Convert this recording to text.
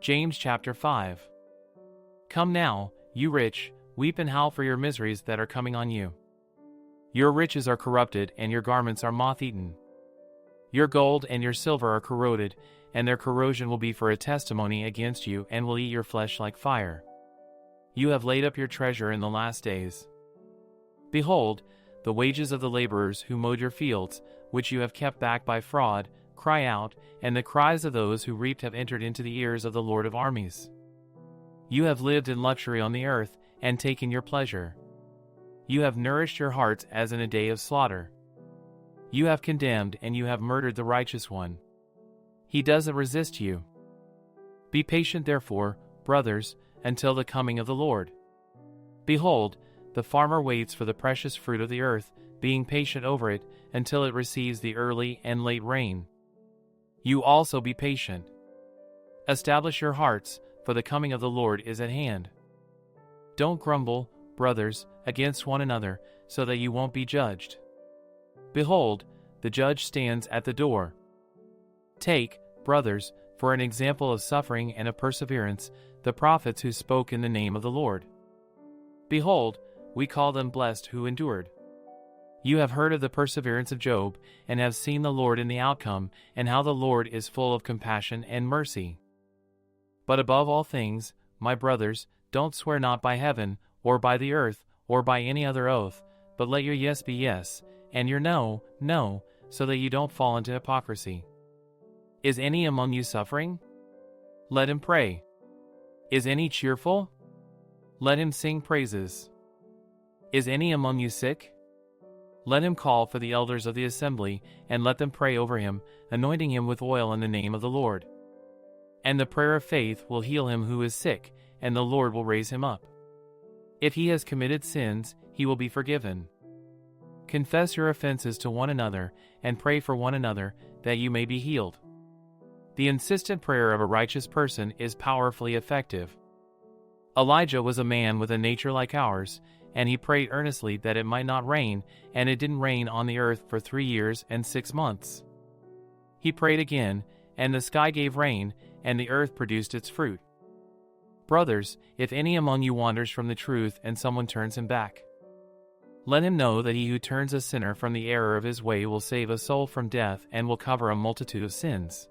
James chapter 5. Come now, you rich, weep and howl for your miseries that are coming on you. Your riches are corrupted, and your garments are moth-eaten. Your gold and your silver are corroded, and their corrosion will be for a testimony against you, and will eat your flesh like fire. You have laid up your treasure in the last days. Behold, the wages of the laborers who mowed your fields, which you have kept back by fraud, cry out, and the cries of those who reaped have entered into the ears of the Lord of armies. You have lived in luxury on the earth, and taken your pleasure. You have nourished your hearts as in a day of slaughter. You have condemned and you have murdered the righteous one. He doesn't resist you. Be patient therefore, brothers, until the coming of the Lord. Behold, the farmer waits for the precious fruit of the earth, being patient over it, until it receives the early and late rain. You also be patient. Establish your hearts, for the coming of the Lord is at hand. Don't grumble, brothers, against one another, so that you won't be judged. Behold, the judge stands at the door. Take, brothers, for an example of suffering and of perseverance, the prophets who spoke in the name of the Lord. Behold, we call them blessed who endured. You have heard of the perseverance of Job, and have seen the Lord in the outcome, and how the Lord is full of compassion and mercy. But above all things, my brothers, don't swear not by heaven, or by the earth, or by any other oath, but let your yes be yes, and your no, no, so that you don't fall into hypocrisy. Is any among you suffering? Let him pray. Is any cheerful? Let him sing praises. Is any among you sick? Let him call for the elders of the assembly, and let them pray over him, anointing him with oil in the name of the Lord. And the prayer of faith will heal him who is sick, and the Lord will raise him up. If he has committed sins, he will be forgiven. Confess your offenses to one another, and pray for one another, that you may be healed. The insistent prayer of a righteous person is powerfully effective. Elijah was a man with a nature like ours, and he prayed earnestly that it might not rain, and it didn't rain on the earth for 3 years and 6 months. He prayed again, and the sky gave rain, and the earth produced its fruit. Brothers, if any among you wanders from the truth and someone turns him back, let him know that he who turns a sinner from the error of his way will save a soul from death and will cover a multitude of sins.